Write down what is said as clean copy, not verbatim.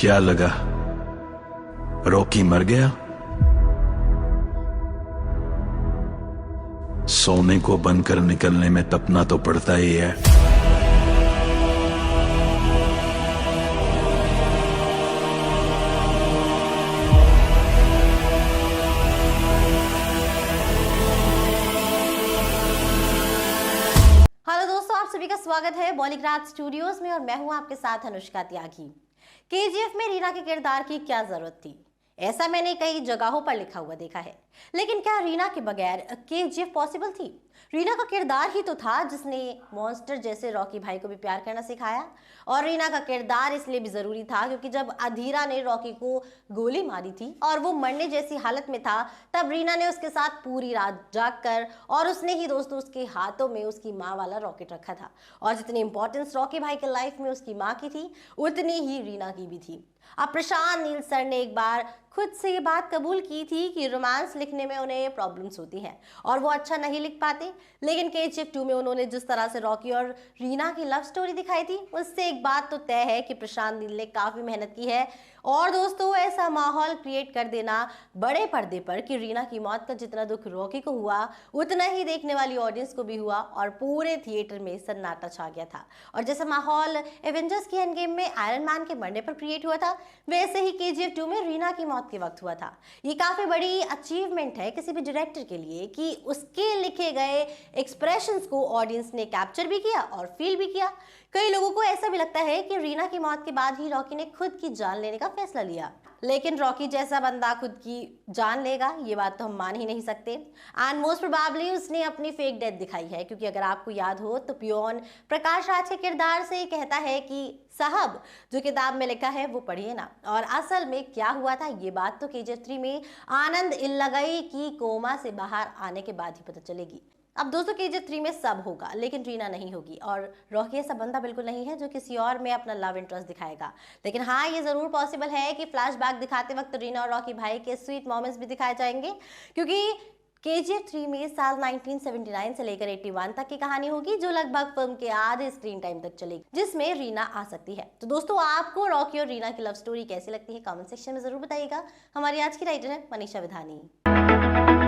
क्या लगा, रॉकी मर गया? सोने को बनकर निकलने में तपना तो पड़ता ही है। हेलो दोस्तों, आप सभी का स्वागत है बॉलीग्राज स्टूडियोज में और मैं हूं आपके साथ अनुष्का त्यागी। केजीएफ में रीना के किरदार की क्या जरूरत थी, ऐसा मैंने कई जगहों पर लिखा हुआ देखा है। लेकिन क्या रीना के बगैर केजीएफ पॉसिबल थी? रीना का किरदार ही तो था जिसने मॉन्स्टर जैसे रॉकी भाई को भी प्यार करना सिखाया। और रीना का किरदार इसलिए भी जरूरी था क्योंकि जब अधीरा ने रॉकी को गोली मारी थी और वो मरने जैसी हालत में था, तब रीना ने उसके साथ पूरी रात जागकर और उसने ही दोस्तों उसके हाथों में उसकी माँ वाला रॉकेट रखा था। और जितनी इंपॉर्टेंस रॉकी भाई के लाइफ में उसकी माँ की थी, उतनी ही रीना की भी थी। अब प्रशांत नील सर ने एक बार खुद से ये बात कबूल की थी कि रोमांस लिखने में उन्हें प्रॉब्लम्स होती हैं और वो अच्छा नहीं लिख पाते। लेकिन केजीएफ 2 में उन्होंने जिस तरह से रॉकी और रीना की लव स्टोरी दिखाई थी, उससे एक बात तो तय है कि प्रशांत नील ने काफी मेहनत की है। और दोस्तों, ऐसा माहौल क्रिएट कर देना बड़े पर्दे पर कि रीना की मौत का जितना दुख रॉकी को हुआ, उतना ही देखने वाली ऑडियंस को भी हुआ और पूरे थिएटर में सन्नाटा छा गया था। और जैसा माहौल एवेंजर्स की एंड गेम में आयरन मैन के मरने पर क्रिएट हुआ था, वैसे ही केजीएफ 2 में रीना की मौत के वक्त हुआ था। ये काफी बड़ी अचीवमेंट है किसी भी डायरेक्टर के लिए कि उसके लिखे गए एक्सप्रेशंस को ऑडियंस ने कैप्चर भी किया और फील भी किया। कई लोगों को ऐसा भी लगता है कि रीना की मौत के बाद ही रॉकी ने खुद की जान लेने का फैसला लिया। लेकिन रॉकी जैसा बंदा खुद की जान लेगा, ये बात तो हम मान ही नहीं सकते। एंड मोस्ट प्रोबेबली उसने अपनी फेक डेथ दिखाई है, क्योंकि अगर आपको याद हो तो पियोन प्रकाश राज के किरदार से कहता है कि साहब, जो किताब में लिखा है वो पढ़िए ना। और असल में क्या हुआ था, ये बात तो केजीएफ 3 में आनंद इल्लगई की कोमा से बाहर आने के बाद ही पता चलेगी। अब दोस्तों, केजीएफ 3 में सब होगा लेकिन रीना नहीं होगी। और रॉकी ऐसा बंदा बिल्कुल नहीं है जो किसी और में अपना लव इंटरेस्ट दिखाएगा। लेकिन हाँ, ये जरूर पॉसिबल है कि फ्लैशबैक दिखाते वक्त रीना और रॉकी भाई के स्वीट मोमेंट्स भी दिखाए जाएंगे, क्योंकि केजीएफ 3 में साल 1979 से लेकर 81 तक की कहानी होगी, जो लगभग फिल्म के आधे स्क्रीन टाइम तक चलेगी, जिसमें रीना आ सकती है। तो दोस्तों, आपको रॉकी और रीना की लव स्टोरी कैसी लगती है, कमेंट सेक्शन में जरूर बताइएगा। हमारी आज की राइटर है मनीषा विधानी।